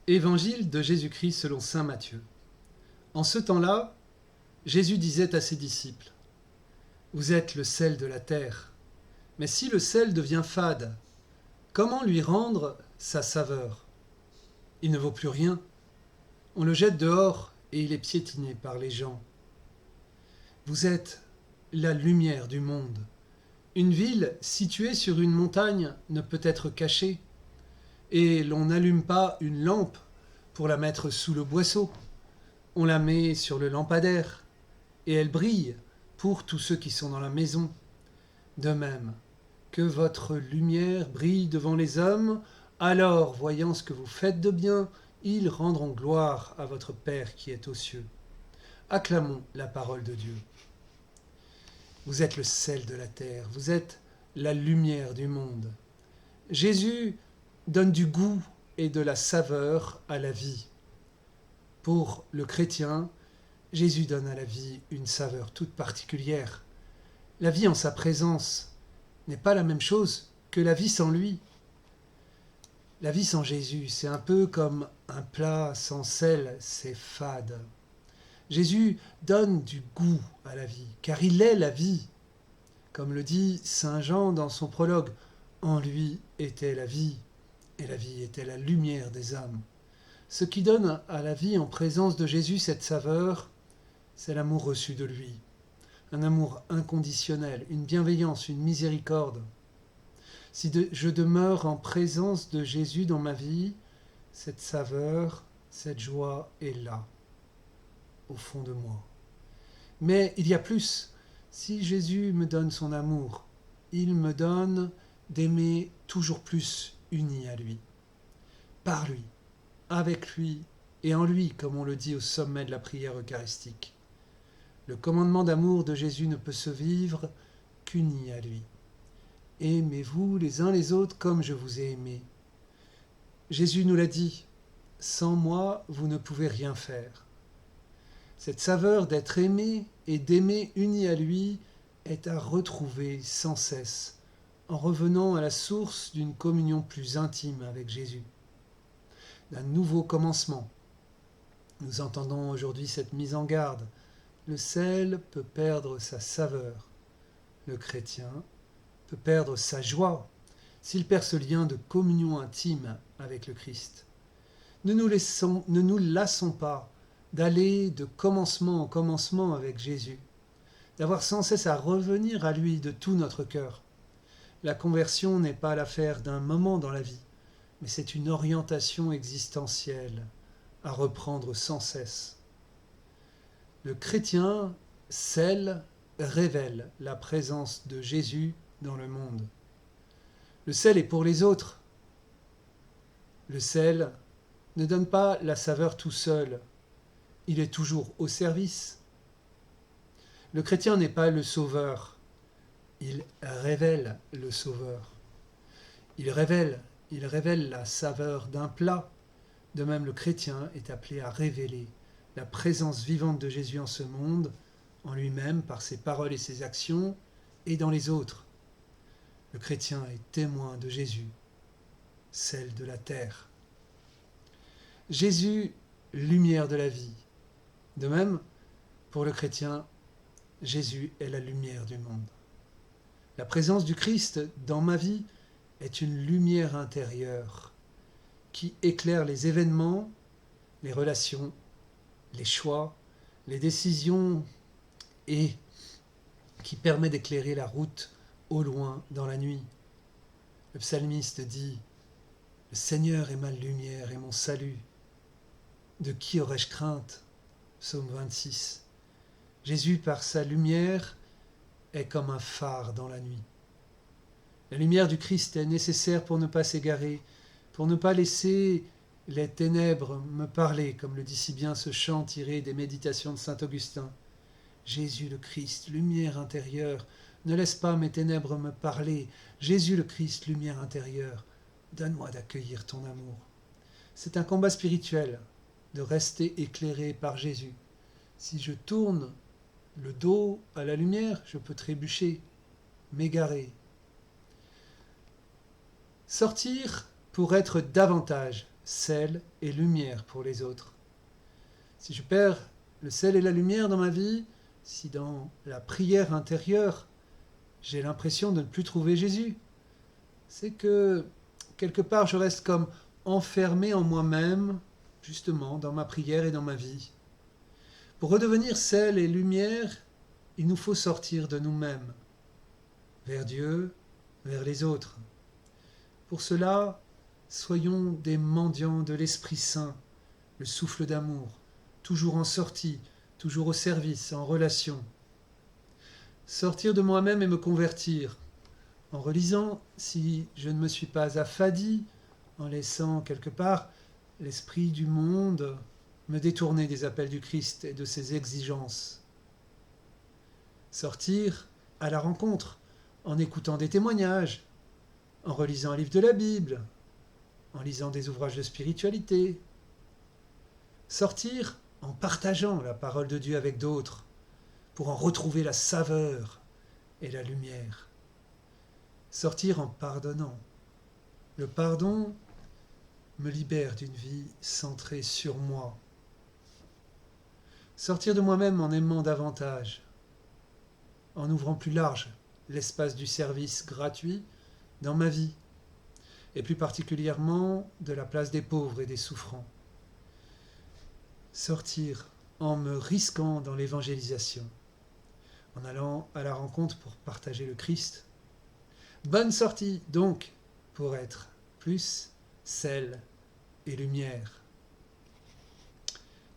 Évangile de Jésus-Christ selon saint Matthieu. En ce temps-là, Jésus disait à ses disciples : « Vous êtes le sel de la terre. Mais si le sel devient fade, comment lui rendre sa saveur ? Il ne vaut plus rien. On le jette dehors et il est piétiné par les gens. Vous êtes la lumière du monde. Une ville située sur une montagne ne peut être cachée. Et l'on n'allume pas une lampe pour la mettre sous le boisseau. On la met sur le lampadaire et elle brille pour tous ceux qui sont dans la maison. De même, que votre lumière brille devant les hommes, alors, voyant ce que vous faites de bien, ils rendront gloire à votre Père qui est aux cieux. Acclamons la parole de Dieu. Vous êtes le sel de la terre, vous êtes la lumière du monde. Jésus donne du goût et de la saveur à la vie. Pour le chrétien, Jésus donne à la vie une saveur toute particulière. La vie en sa présence n'est pas la même chose que la vie sans lui. La vie sans Jésus, c'est un peu comme un plat sans sel, c'est fade. Jésus donne du goût à la vie, car il est la vie. Comme le dit saint Jean dans son prologue, en lui était la vie. Et la vie était la lumière des âmes. Ce qui donne à la vie en présence de Jésus cette saveur, c'est l'amour reçu de lui. Un amour inconditionnel, une bienveillance, une miséricorde. Si je demeure en présence de Jésus dans ma vie, cette saveur, cette joie est là, au fond de moi. Mais il y a plus. Si Jésus me donne son amour, il me donne d'aimer toujours plus unis à lui, par lui, avec lui et en lui, comme on le dit au sommet de la prière eucharistique. Le commandement d'amour de Jésus ne peut se vivre qu'unis à lui. Aimez-vous les uns les autres comme je vous ai aimés. Jésus nous l'a dit, sans moi, vous ne pouvez rien faire. Cette saveur d'être aimé et d'aimer unis à lui est à retrouver sans cesse, en revenant à la source d'une communion plus intime avec Jésus, d'un nouveau commencement. Nous entendons aujourd'hui cette mise en garde. Le sel peut perdre sa saveur. Le chrétien peut perdre sa joie s'il perd ce lien de communion intime avec le Christ. Ne nous lassons pas d'aller de commencement en commencement avec Jésus, d'avoir sans cesse à revenir à lui de tout notre cœur. La conversion n'est pas l'affaire d'un moment dans la vie, mais c'est une orientation existentielle à reprendre sans cesse. Le chrétien scelle, révèle la présence de Jésus dans le monde. Le sel est pour les autres. Le sel ne donne pas la saveur tout seul, il est toujours au service. Le chrétien n'est pas le sauveur, il révèle le sauveur. Il révèle la saveur d'un plat. De même, le chrétien est appelé à révéler la présence vivante de Jésus en ce monde, en lui-même, par ses paroles et ses actions, et dans les autres. Le chrétien est témoin de Jésus, sel de la terre. Jésus, lumière de la vie. De même, pour le chrétien, Jésus est la lumière du monde. La présence du Christ dans ma vie est une lumière intérieure qui éclaire les événements, les relations, les choix, les décisions et qui permet d'éclairer la route au loin dans la nuit. Le psalmiste dit : « Le Seigneur est ma lumière et mon salut. De qui aurais-je crainte ?» Psaume 26. Jésus, par sa lumière, est comme un phare dans la nuit. La lumière du Christ est nécessaire pour ne pas s'égarer, pour ne pas laisser les ténèbres me parler, comme le dit si bien ce chant tiré des méditations de saint Augustin. Jésus le Christ, lumière intérieure, ne laisse pas mes ténèbres me parler. Jésus le Christ, lumière intérieure, donne-moi d'accueillir ton amour. C'est un combat spirituel de rester éclairé par Jésus. Si je tourne le dos à la lumière, je peux trébucher, m'égarer. Sortir pour être davantage, sel et lumière pour les autres. Si je perds le sel et la lumière dans ma vie, si dans la prière intérieure, j'ai l'impression de ne plus trouver Jésus, c'est que quelque part je reste comme enfermé en moi-même, justement, dans ma prière et dans ma vie. Pour redevenir sel et lumière, il nous faut sortir de nous-mêmes, vers Dieu, vers les autres. Pour cela, soyons des mendiants de l'Esprit Saint, le souffle d'amour, toujours en sortie, toujours au service, en relation. Sortir de moi-même et me convertir, en relisant si je ne me suis pas affadi, en laissant quelque part l'esprit du monde me détourner des appels du Christ et de ses exigences. Sortir à la rencontre, en écoutant des témoignages, en relisant un livre de la Bible, en lisant des ouvrages de spiritualité. Sortir en partageant la parole de Dieu avec d'autres, pour en retrouver la saveur et la lumière. Sortir en pardonnant. Le pardon me libère d'une vie centrée sur moi. Sortir de moi-même en aimant davantage, en ouvrant plus large l'espace du service gratuit dans ma vie, et plus particulièrement de la place des pauvres et des souffrants. Sortir en me risquant dans l'évangélisation, en allant à la rencontre pour partager le Christ. Bonne sortie donc pour être plus sel et lumière.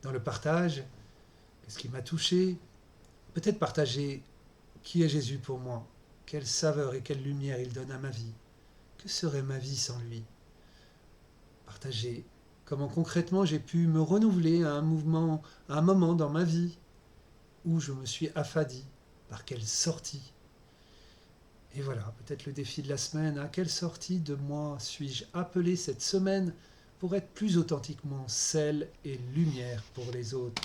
Dans le partage, qu'est-ce qui m'a touché? Peut-être partager qui est Jésus pour moi, quelle saveur et quelle lumière il donne à ma vie. Que serait ma vie sans lui? Partager comment concrètement j'ai pu me renouveler à un moment dans ma vie où je me suis affadi. Par quelle sortie? Et voilà, peut-être le défi de la semaine, à quelle sortie de moi suis-je appelé cette semaine pour être plus authentiquement sel et lumière pour les autres?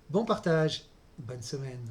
Bon partage, bonne semaine.